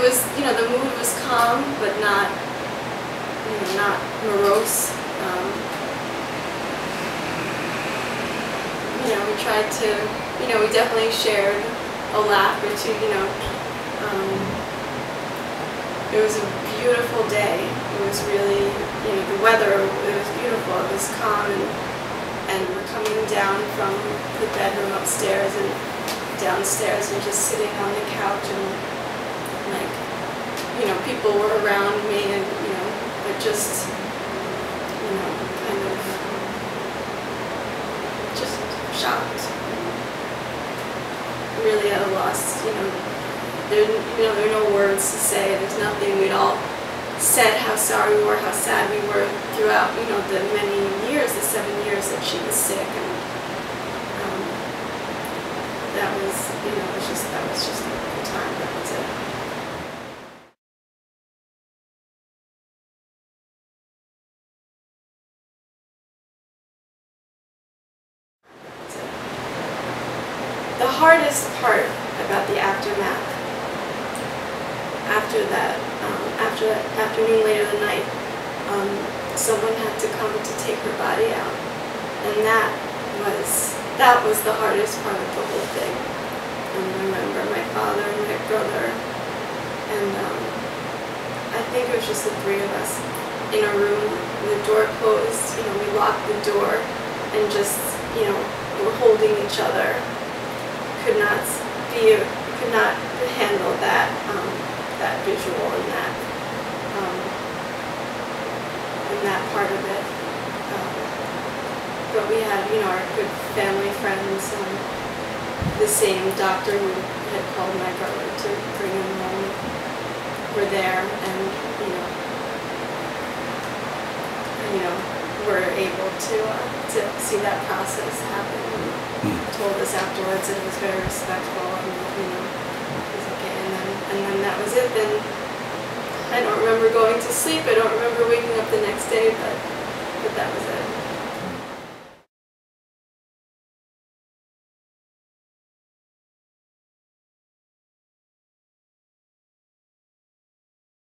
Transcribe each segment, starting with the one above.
it was, you know, the mood was calm, but not, you know, not morose. You know, we tried to, you know, we definitely shared a laugh or two, you know. It was a beautiful day. It was really, you know, the weather, it was beautiful. It was calm, and we're coming down from the bedroom upstairs and downstairs and just sitting on the couch, and like, you know, people were around me, and, you know, but just, you know, kind of just shocked. Really at a loss, you know. There are no words to say. There's nothing. We'd all said how sorry we were, how sad we were throughout, you know, the many years, the 7 years that she was sick, and that was, you know, that was just the time. That was it. The hardest part about the aftermath, after that afternoon, later the night, someone had to come to take her body out, and that was the hardest part of the whole thing. And I remember my father and my brother, and I think it was just the three of us in a room with the door closed. You know, we locked the door and just, you know, were holding each other. Could not handle that that visual and that part of it. But we had, you know, our good family friends, the same doctor who had called my brother to bring him home were there, and were able to see that process happen. And told us afterwards that it was very respectful, and it was okay. And then that was it. Then I don't remember going to sleep. I don't remember waking up the next day, but that was it.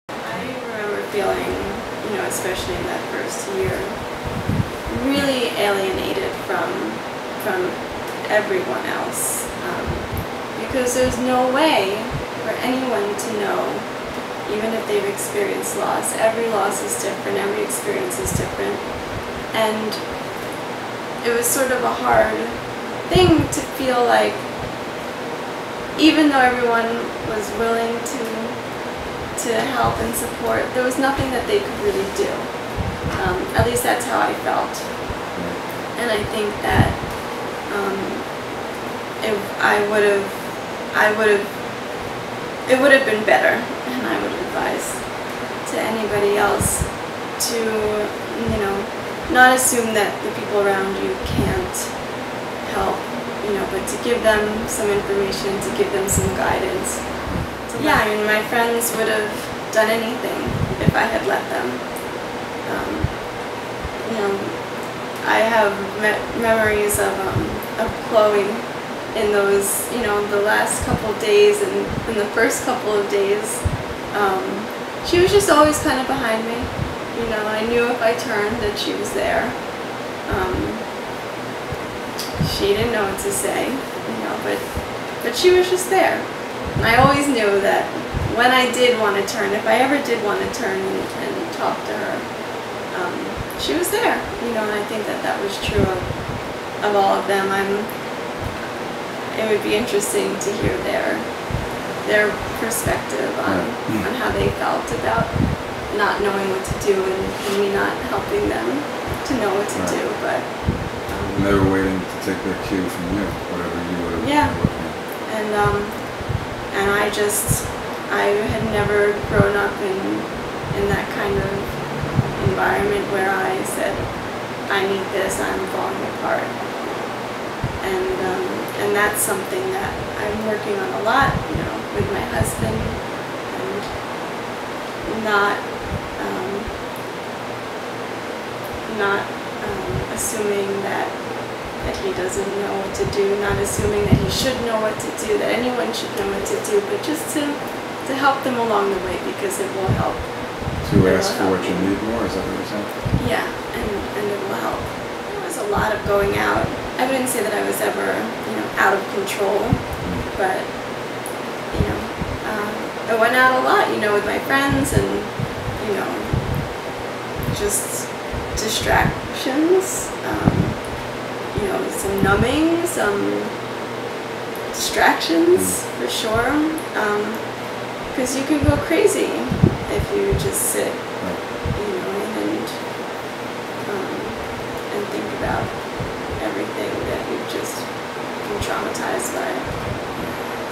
I remember feeling, especially in that first year, really alienated from everyone else, because there's no way for anyone to know, even if they've experienced loss. Every loss is different, every experience is different, and it was sort of a hard thing to feel like, even though everyone was willing to help and support, there was nothing that they could really do. At least that's how I felt. And I think that it would have been better, and I would advise to anybody else to, not assume that the people around you can't help, but to give them some information, to give them some guidance. Yeah, I mean, my friends would have done anything if I had let them. I have memories of Chloe in those, the last couple of days, and in the first couple of days, she was just always kind of behind me. I knew if I turned that she was there. She didn't know what to say, but she was just there. And I always knew that when I did want to turn, if I ever did want to turn and talk to her, she was there, and I think that was true of all of them. It would be interesting to hear their perspective on how they felt about not knowing what to do, and me not helping them to know what to do. But and they were waiting to take their cue from you, whatever you would have been looking at. And I had never grown up in that kind of environment where I said, I need this, I'm falling apart. And that's something that I'm working on a lot, with my husband, and not assuming that he doesn't know what to do, not assuming that he should know what to do, that anyone should know what to do, but just to to help them along the way, because it will help. To ask for what you need more, is that what you're saying? Yeah, and it will help. There was a lot of going out. I wouldn't say that I was ever, out of control, but, I went out a lot, with my friends, and, just distractions, some numbing, some distractions, for sure, because you can go crazy if you just sit, and think about everything that you've just been traumatized by.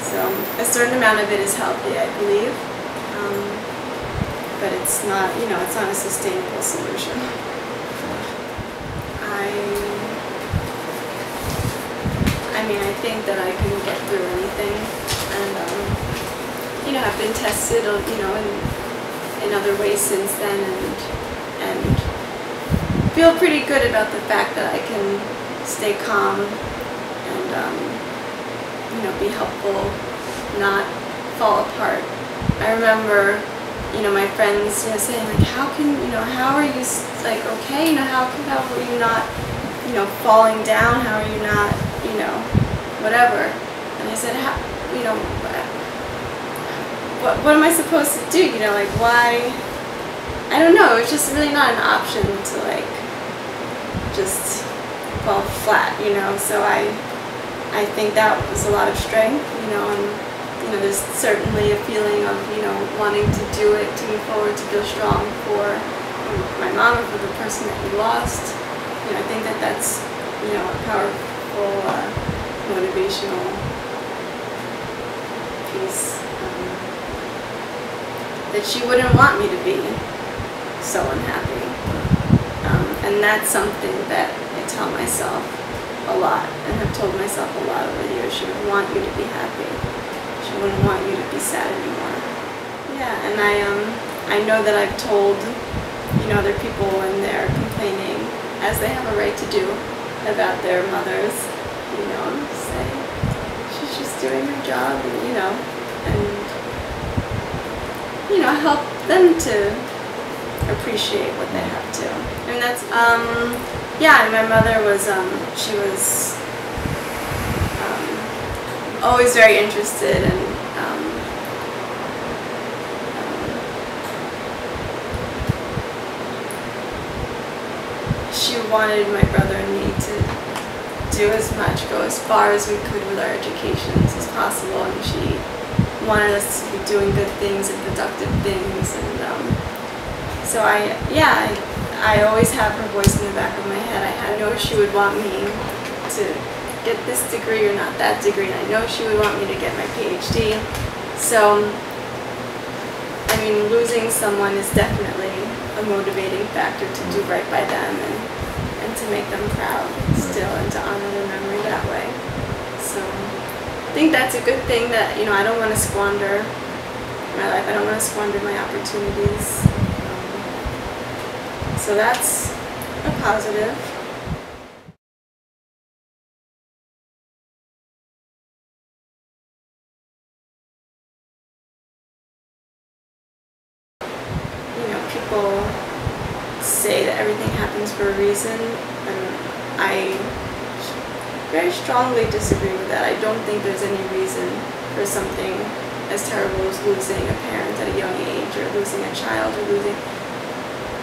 So a certain amount of it is healthy, I believe, but it's not, it's not a sustainable solution. I think that I can get through anything, and I've been tested, in other ways since then, and feel pretty good about the fact that I can stay calm and be helpful, not fall apart. I remember, my friends, saying like, how are you okay? How are you not, falling down? How are you not, whatever? And I said, what am I supposed to do? Why? I don't know. It's just really not an option to just fall flat, So I think that was a lot of strength, and there's certainly a feeling of wanting to do it, to move forward, to feel strong for my mom and for the person that you lost. I think that that's a powerful motivational piece. That she wouldn't want me to be so unhappy. And that's something that I tell myself a lot, and have told myself a lot over the years. She would want you to be happy. She wouldn't want you to be sad anymore. Yeah, and I know that I've told, other people when they're complaining, as they have a right to do, about their mothers, say, she's just doing her job, and help them to appreciate what they have to. And that's, and my mother was, she was always very interested in she wanted my brother and me to do as much, go as far as we could with our educations as possible, and she wanted us to be doing good things and productive things, and so I always have her voice in the back of my head. I know she would want me to get this degree or not that degree, and I know she would want me to get my PhD. So, losing someone is definitely a motivating factor to do right by them and to make them proud still, and to honor their memory that way. So I think that's a good thing, that I don't want to squander my life. I don't want to squander my opportunities. So that's a positive. People say that everything happens for a reason, and I very strongly disagree with that. I don't think there's any reason for something as terrible as losing a parent at a young age, or losing a child, or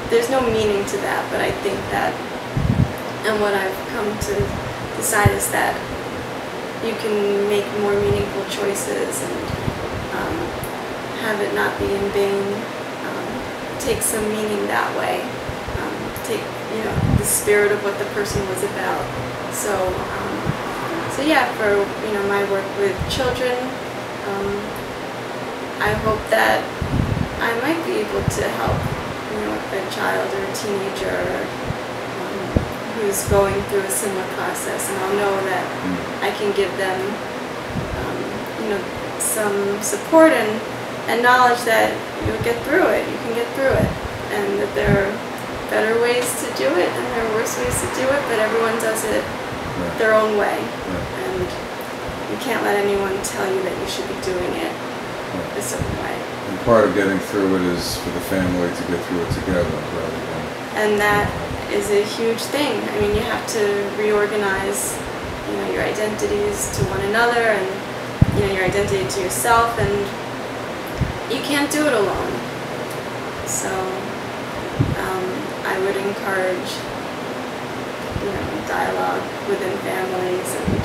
there's no meaning to that. But I think that, and what I've come to decide is that you can make more meaningful choices, and have it not be in vain. Take some meaning that way. Take the spirit of what the person was about. So yeah, for my work with children, I hope that I might be able to help a child or a teenager who's going through a similar process, and I'll know that I can give them some support and knowledge that you'll get through it. You can get through it, and that there are better ways to do it and there are worse ways to do it, but everyone does it their own way, and you can't let anyone tell you that you should be doing it a certain way. And part of getting through it is for the family to get through it together rather than... And that is a huge thing. I mean, you have to reorganize, you know, your identities to one another, and you know, your identity to yourself, and you can't do it alone. So I would encourage, you know, dialogue within families, and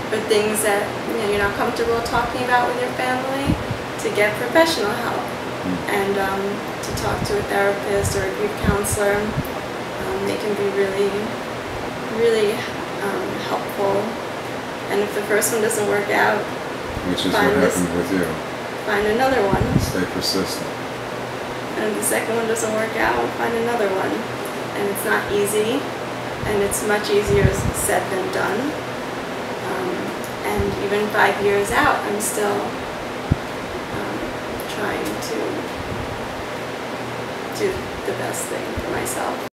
for things that, you know, you're not comfortable talking about with your family, to get professional help, and to talk to a therapist or a grief counselor. They can be really, really helpful. And if the first one doesn't work out, which is what happened with you, find another one. Stay persistent. And if the second one doesn't work out, find another one. And it's not easy, and it's much easier said than done. And even 5 years out, I'm still trying to do the best thing for myself.